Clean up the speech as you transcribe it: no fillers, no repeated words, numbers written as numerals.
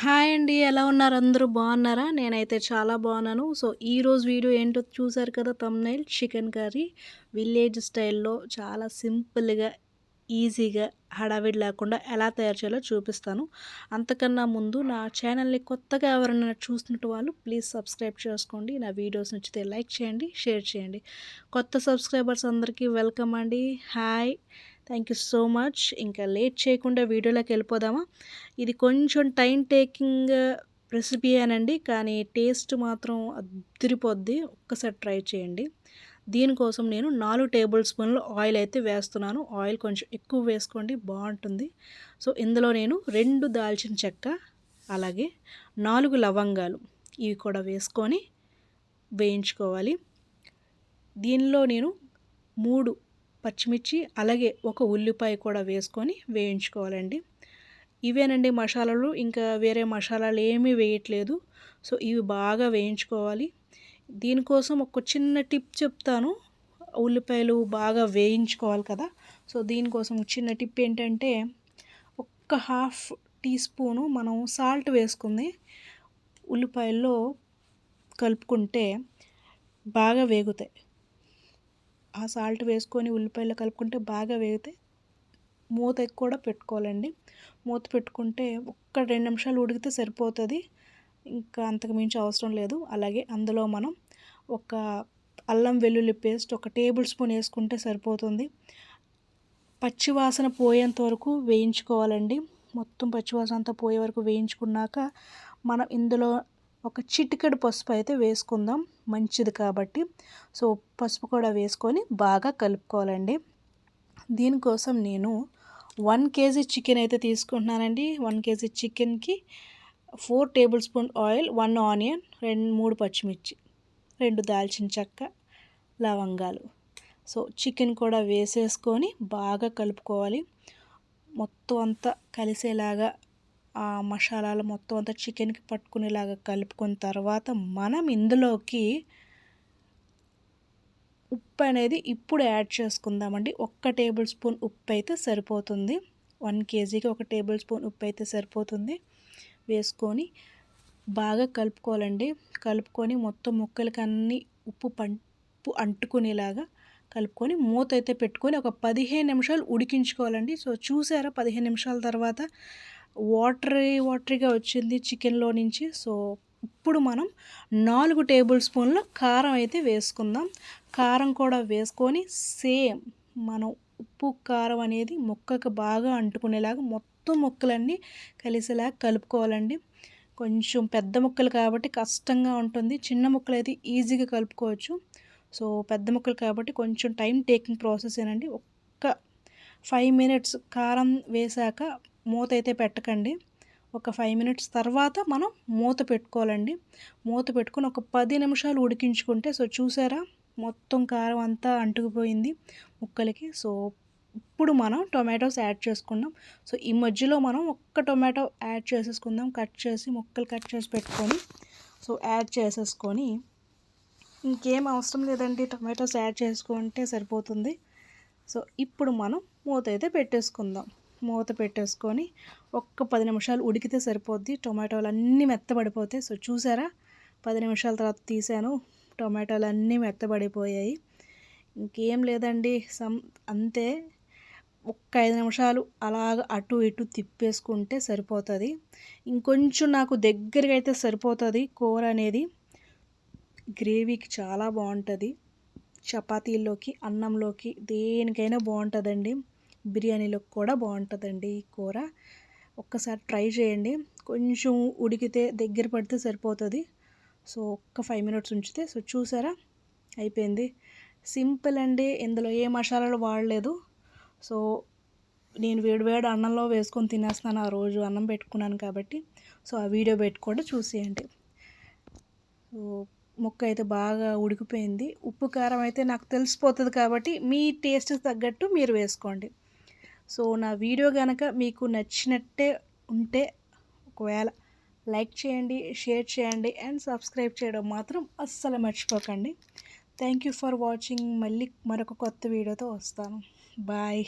Hi అండి. ఎలా ఉన్నారు? అందరూ బాగున్నారా? నేనైతే చాలా బాగున్నాను. ఈరోజు వీడియో ఏంటో చూసారు కదా థంబ్‌నెయిల్ చికెన్ కర్రీ విలేజ్ స్టైల్‌లో చాలా సింపుల్‌గా, ఈజీగా, హడావిడి లేకుండా ఎలా తయారు చేయాలో చూపిస్తాను. అంతకన్నా ముందు నా ఛానల్‌ని కొత్తగా ఎవరైనా చూస్తున్నట్టు వాళ్ళు ప్లీజ్ సబ్స్క్రైబ్ చేసుకోండి. నా వీడియోస్ నచ్చితే లైక్ చేయండి, షేర్ చేయండి. కొత్త సబ్స్క్రైబర్స్ అందరికీ వెల్కమ్ అండి. Hi. Thank you so much. ఇంకా లేట్ చేయకుండా వీడియోలోకి వెళ్ళిపోదామా? ఇది కొంచెం టైం టేకింగ్ రెసిపీయేనండి. కానీ టేస్ట్ మాత్రం అద్దిరిపోద్ది. ఒక్కసారి ట్రై చేయండి. దీనికోసం నేను 4 టేబుల్ స్పూన్లు ఆయిల్ అయితే వేస్తున్నాను. ఆయిల్ కొంచెం ఎక్కువ వేసుకోండి, బావుంటుంది. ఇందులో నేను 2 దాల్చిన చెక్క, అలాగే 4 లవంగాలు ఇవి కూడా వేసుకొని వేయించుకోవాలి. దీనిలో నేను 3 పచ్చిమిర్చి, అలాగే ఒక ఉల్లిపాయ కూడా వేసుకొని వేయించుకోవాలండి. ఇవేనండి మసాలాలు. ఇంకా వేరే మసాలాలు ఏమీ వేయట్లేదు. ఇవి బాగా వేయించుకోవాలి. దీనికోసం ఒక చిన్న టిప్ చెప్తాను. ఉల్లిపాయలు బాగా వేయించుకోవాలి కదా! దీనికోసం చిన్న టిప్ ఏంటంటే, ఒక్క హాఫ్ టీ స్పూను మనం సాల్ట్ వేసుకుంది ఉల్లిపాయల్లో కలుపుకుంటే బాగా వేగుతాయి. ఆ సాల్ట్ వేసుకొని ఉల్లిపాయల్లో కలుపుకుంటే బాగా వేగుతాయి. మూత కూడా పెట్టుకోవాలండి. మూత పెట్టుకుంటే ఒక్క 2 నిమిషాలు ఉడికితే సరిపోతుంది. ఇంకా అంతకు మించి అవసరం లేదు. అలాగే అందులో మనం ఒక అల్లం వెల్లుల్లి పేస్ట్ ఒక టేబుల్ స్పూన్ వేసుకుంటే సరిపోతుంది. పచ్చివాసన పోయేంత వరకు వేయించుకోవాలండి. మొత్తం పచ్చివాసన అంతా పోయే వరకు వేయించుకున్నాక మనం ఇందులో ఒక చిటికెడు పసుపు అయితే వేసుకుందాం, మంచిది కాబట్టి. పసుపు కూడా వేసుకొని బాగా కలుపుకోవాలండి. దీనికోసం నేను 1 కేజీ చికెన్ అయితే తీసుకుంటున్నానండి. 1 కేజీ చికెన్కి 4 టేబుల్ స్పూన్ ఆయిల్, 1 ఆనియన్, 3 పచ్చిమిర్చి, 2 దాల్చిన చెక్క, లవంగాలు. చికెన్ కూడా వేసేసుకొని బాగా కలుపుకోవాలి. మొత్తం అంతా కలిసేలాగా ఆ మసాలాలు మొత్తం అంతా చికెన్కి పట్టుకునేలాగా కలుపుకున్న తర్వాత మనం ఇందులోకి ఉప్పు అనేది ఇప్పుడు యాడ్ చేసుకుందామండి. 1 టేబుల్ స్పూన్ ఉప్పు అయితే సరిపోతుంది. 1 కేజీకి 1 టేబుల్ స్పూన్ ఉప్పు అయితే సరిపోతుంది. వేసుకొని బాగా కలుపుకోవాలండి. కలుపుకొని మొత్తం ముక్కలకి అన్నీ ఉప్పు అంటుకునేలాగా కలుపుకొని మూత అయితే పెట్టుకొని ఒక 15 నిమిషాలు ఉడికించుకోవాలండి. చూసారా 15 నిమిషాల తర్వాత వాటరీగా వచ్చింది చికెన్లో నుంచి. ఇప్పుడు మనం 4 టేబుల్ స్పూన్ల కారం అయితే వేసుకుందాం. కారం కూడా వేసుకొని సేమ్ మనం ఉప్పు కారం అనేది ముక్కకు బాగా అంటుకునేలాగా మొత్తం ముక్కలన్నీ కలిసేలాగా కలుపుకోవాలండి. కొంచెం పెద్ద ముక్కలు కాబట్టి కష్టంగా ఉంటుంది. చిన్న ముక్కలు అయితే ఈజీగా కలుపుకోవచ్చు. పెద్ద ముక్కలు కాబట్టి కొంచెం టైం టేకింగ్ ప్రాసెసేనండి. ఒక్క 5 మినిట్స్ కారం వేశాక మూత అయితే పెట్టకండి. ఒక 5 మినిట్స్ తర్వాత మనం మూత పెట్టుకోవాలండి. మూత పెట్టుకొని ఒక 10 నిమిషాలు ఉడికించుకుంటే చూసారా మొత్తం కారం అంతా అంటుకుపోయింది ముక్కలకి. ఇప్పుడు మనం టొమాటోస్ యాడ్ చేసుకుందాం. ఈ మధ్యలో మనం ఒక్క టొమాటో యాడ్ చేసేసుకుందాం. ముక్కలు కట్ చేసి పెట్టుకొని యాడ్ చేసేసుకొని ఇంకేం అవసరం లేదండి. టొమాటోస్ యాడ్ చేసుకుంటే సరిపోతుంది. ఇప్పుడు మనం మూత అయితే పెట్టేసుకుందాం. మూత పెట్టేసుకొని ఒక్క 10 నిమిషాలు ఉడికితే సరిపోద్ది. టొమాటోలు అన్నీ మెత్తబడిపోతాయి. చూసారా 10 నిమిషాల తర్వాత తీసాను. టొమాటోలు అన్నీ మెత్తబడిపోయాయి. ఇంకేం లేదండి. అంతే. ఒక్క 5 నిమిషాలు అలాగ అటు ఇటు తిప్పేసుకుంటే సరిపోతుంది. ఇంకొంచెం నాకు దగ్గరగా అయితే సరిపోతుంది కూర అనేది. గ్రేవీకి చాలా బాగుంటుంది. చపాతీల్లోకి, అన్నంలోకి, దేనికైనా బాగుంటుందండి. బిర్యానీలోకి కూడా బాగుంటుందండి ఈ కూర. ఒక్కసారి ట్రై చేయండి. కొంచెం ఉడికితే దగ్గర పడితే సరిపోతుంది. ఒక్క 5 మినిట్స్ ఉంచితే చూసారా అయిపోయింది. సింపుల్ అండి. ఇందులో ఏ మసాలాలు వాడలేదు. నేను వేడి అన్నంలో వేసుకొని తినేస్తున్నాను. ఆ రోజు అన్నం పెట్టుకున్నాను కాబట్టి. ఆ వీడియో పెట్టుకోండి, చూసేయండి. ముక్క అయితే బాగా ఉడికిపోయింది. ఉప్పు కారం అయితే నాకు తెలిసిపోతుంది కాబట్టి మీ టేస్ట్కి తగ్గట్టు మీరు వేసుకోండి. నా వీడియో కనుక మీకు నచ్చినట్టే ఉంటే ఒకవేళ లైక్ చేయండి, షేర్ చేయండి అండ్ సబ్స్క్రైబ్ చేయడం మాత్రం అస్సలు మర్చిపోకండి. Thank you for watching. మళ్ళీ మరొక కొత్త వీడియోతో వస్తాను. బాయ్.